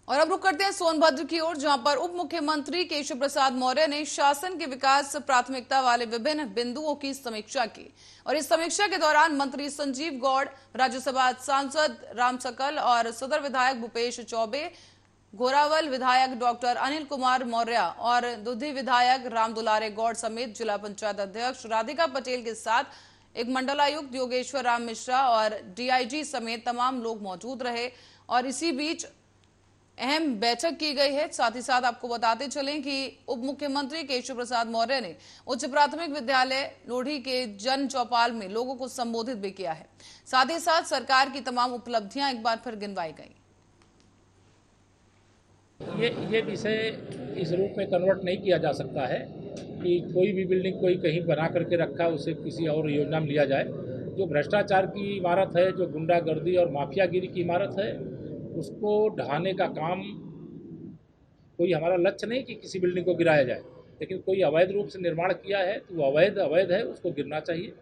और अब रुक करते हैं सोनभद्र की ओर, जहां पर उप मुख्यमंत्री केशव प्रसाद मौर्य ने शासन के विकास प्राथमिकता वाले विभिन्न बिंदुओं की समीक्षा की। और इस समीक्षा के दौरान मंत्री संजीव गौड़, राज्यसभा सांसद राम सकल और सदर विधायक भूपेश चौबे, घोरावल विधायक डॉक्टर अनिल कुमार मौर्य और दुधी विधायक राम दुलारे गौड़ समेत जिला पंचायत अध्यक्ष राधिका पटेल के साथ एक मंडलायुक्त योगेश्वर राम मिश्रा और डीआईजी समेत तमाम लोग मौजूद रहे। और इसी बीच अहम बैठक की गई है। साथ ही साथ आपको बताते चलें कि उप मुख्यमंत्री केशव प्रसाद मौर्य ने उच्च प्राथमिक विद्यालय लोढ़ी के जन चौपाल में लोगों को संबोधित भी किया है। साथ ही साथ सरकार की तमाम उपलब्धियां एक बार फिर गिनवाई गई। ये विषय इस रूप में कन्वर्ट नहीं किया जा सकता है कि कोई भी बिल्डिंग कोई कहीं बना करके रखा उसे किसी और योजना में लिया जाए। जो भ्रष्टाचार की इमारत है, जो गुंडागर्दी और माफियागिरी की इमारत है, उसको ढहाने का काम, कोई हमारा लक्ष्य नहीं कि किसी बिल्डिंग को गिराया जाए, लेकिन कोई अवैध रूप से निर्माण किया है तो वो अवैध है, उसको गिरना चाहिए।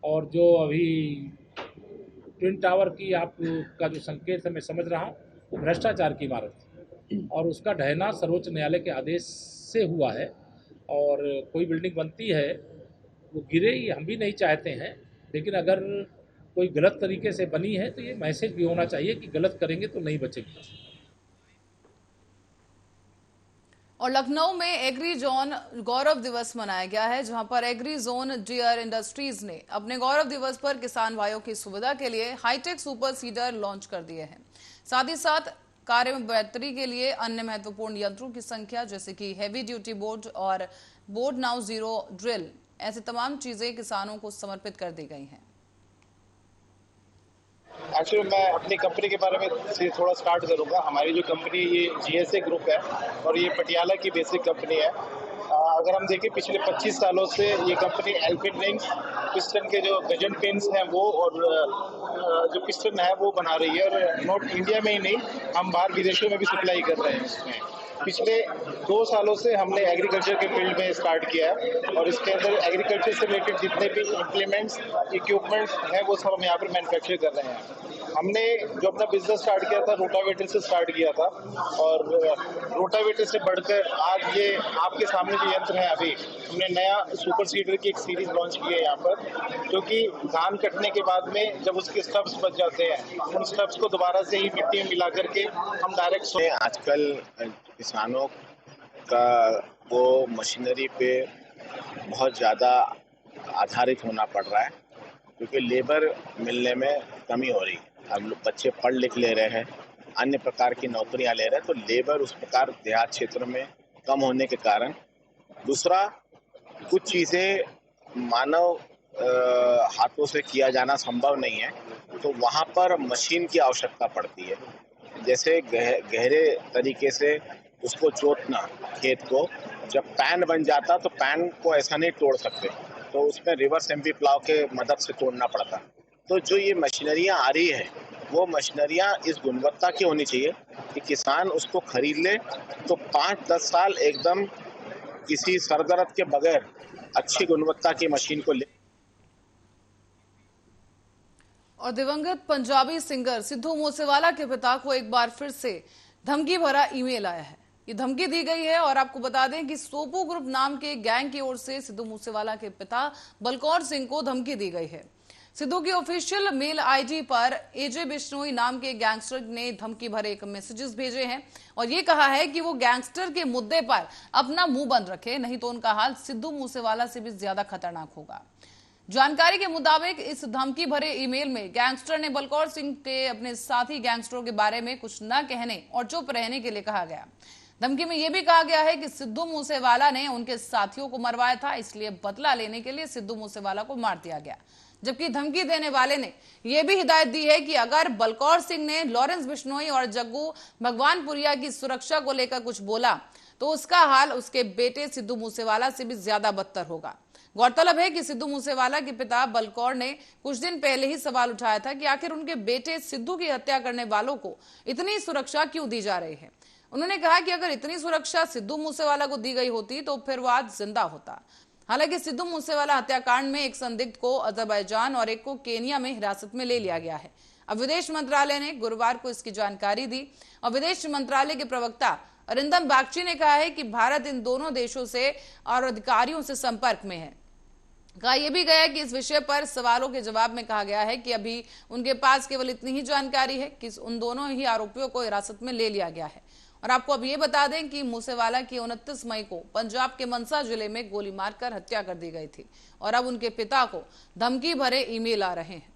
और जो अभी ट्विन टावर की आपका जो संकेत है मैं समझ रहा हूँ, वो भ्रष्टाचार की इमारत है और उसका ढहना सर्वोच्च न्यायालय के आदेश से हुआ है। और कोई बिल्डिंग बनती है वो गिरे, ये हम भी नहीं चाहते हैं, लेकिन अगर कोई गलत तरीके से बनी है तो ये मैसेज भी होना चाहिए कि गलत करेंगे तो नहीं बचेगी। और लखनऊ में एग्री जोन गौरव दिवस मनाया गया है, जहां पर एग्री जोन डियर इंडस्ट्रीज ने अपने गौरव दिवस पर किसान भाइयों की सुविधा के लिए हाईटेक सुपर सीडर लॉन्च कर दिए हैं। साथ ही साथ कार्य में बेहतरी के लिए अन्य महत्वपूर्ण यंत्रों की संख्या जैसे कि हैवी ड्यूटी बोर्ड और बोर्ड नाउ जीरो ड्रिल, ऐसे तमाम चीजें किसानों को समर्पित कर दी गई हैं। एक्चुअली मैं अपनी कंपनी के बारे में से थोड़ा स्टार्ट करूंगा। हमारी जो कंपनी ये जीएसए ग्रुप है और ये पटियाला की बेसिक कंपनी है। अगर हम देखें पिछले 25 सालों से ये कंपनी एल्पिन रिंग्स, पिस्टन के जो गजन पिन्स हैं वो और जो पिस्टन है वो बना रही है। और नॉट इंडिया में ही नहीं, हम बाहर विदेशों में भी सप्लाई कर रहे हैं इसमें। पिछले 2 सालों से हमने एग्रीकल्चर के फील्ड में स्टार्ट किया है और इसके अंदर एग्रीकल्चर से रिलेटेड जितने भी इम्प्लीमेंट्स, इक्विपमेंट्स हैं वो सब हम यहाँ पर मैन्युफैक्चर कर रहे हैं। हमने जो अपना बिजनेस स्टार्ट किया था रोटावेटर से स्टार्ट किया था और रोटावेटर से बढ़कर आज ये आपके सामने जो यंत्र है, अभी हमने नया सुपर सीडर की एक सीरीज लॉन्च की है यहाँ पर, क्योंकि धान कटने के बाद में जब उसके स्टब्स बच जाते हैं, उन स्टब्स को दोबारा से ही मिट्टी में मिला करके हम डायरेक्ट। आजकल किसानों का वो मशीनरी पे बहुत ज़्यादा आधारित होना पड़ रहा है, क्योंकि लेबर मिलने में कमी हो रही है। अब बच्चे पढ़ लिख ले रहे हैं, अन्य प्रकार की नौकरियां ले रहे हैं, तो लेबर उस प्रकार देहात क्षेत्र में कम होने के कारण। दूसरा, कुछ चीज़ें मानव हाथों से किया जाना संभव नहीं है, तो वहाँ पर मशीन की आवश्यकता पड़ती है। जैसे गहरे तरीके से उसको जोतना, खेत को जब पैन बन जाता तो पैन को ऐसा नहीं तोड़ सकते, तो उसमें रिवर्स एमपी प्लाव के मदद से तोड़ना पड़ता। तो जो ये मशीनरियाँ आ रही है वो मशीनरियाँ इस गुणवत्ता की होनी चाहिए कि किसान उसको खरीद ले तो 5-10 साल एकदम किसी सरदर्द के बगैर अच्छी गुणवत्ता की मशीन को ले। और दिवंगत पंजाबी सिंगर सिद्धू मूसेवाला के पिता को एक बार फिर से धमकी भरा ईमेल आया है। ये धमकी दी गई है और आपको बता दें कि सोपू ग्रुप नाम के गैंग की ओर से सिद्धू मूसेवाला के पिता बलकौर सिंह को धमकी दी गई है। सिद्धू की ऑफिशियल मेल आईडी पर एजे बिश्नोई नाम के गैंगस्टर ने धमकी भरे एक मैसेजेस भेजे हैं और ये कहा है कि वो गैंगस्टर के मुद्दे पर अपना मुंह बंद रखे, नहीं तो उनका हाल सिद्धू मूसेवाला से भी ज्यादा खतरनाक होगा। जानकारी के मुताबिक इस धमकी भरे ईमेल में गैंगस्टर ने बलकौर सिंह के अपने साथी गैंगस्टरों के बारे में कुछ न कहने और चुप रहने के लिए कहा गया। धमकी में यह भी कहा गया है कि सिद्धू मूसेवाला ने उनके साथियों को मरवाया था, इसलिए बदला लेने के लिए सिद्धू मूसेवाला को मार दिया गया। जबकि धमकी देने वाले ने यह भी हिदायत दी है कि अगर बलकौर सिंह ने लॉरेंस बिश्नोई और जग्गू भगवानपुरिया की सुरक्षा को लेकर कुछ बोला तो उसका हाल उसके बेटे सिद्धू मूसेवाला से भी ज्यादा बदतर होगा। गौरतलब है कि सिद्धू मूसेवाला के पिता बलकौर ने कुछ दिन पहले ही सवाल उठाया था कि आखिर उनके बेटे सिद्धू की हत्या करने वालों को इतनी सुरक्षा क्यों दी जा रही है। उन्होंने कहा कि अगर इतनी सुरक्षा सिद्धू मूसेवाला को दी गई होती तो फिर वो आज जिंदा होता। हालांकि सिद्धू मूसेवाला हत्याकांड में एक संदिग्ध को अजरबैजान और एक को केनिया में हिरासत में ले लिया गया है। अब विदेश मंत्रालय ने गुरुवार को इसकी जानकारी दी और विदेश मंत्रालय के प्रवक्ता अरिंदम बागची ने कहा है कि भारत इन दोनों देशों से और अधिकारियों से संपर्क में है। कहा यह भी गया कि इस विषय पर सवालों के जवाब में कहा गया है कि अभी उनके पास केवल इतनी ही जानकारी है कि उन दोनों ही आरोपियों को हिरासत में ले लिया गया है। और आपको अब ये बता दें कि मूसेवाला की 29 मई को पंजाब के मनसा जिले में गोली मारकर हत्या कर दी गई थी और अब उनके पिता को धमकी भरे ईमेल आ रहे हैं।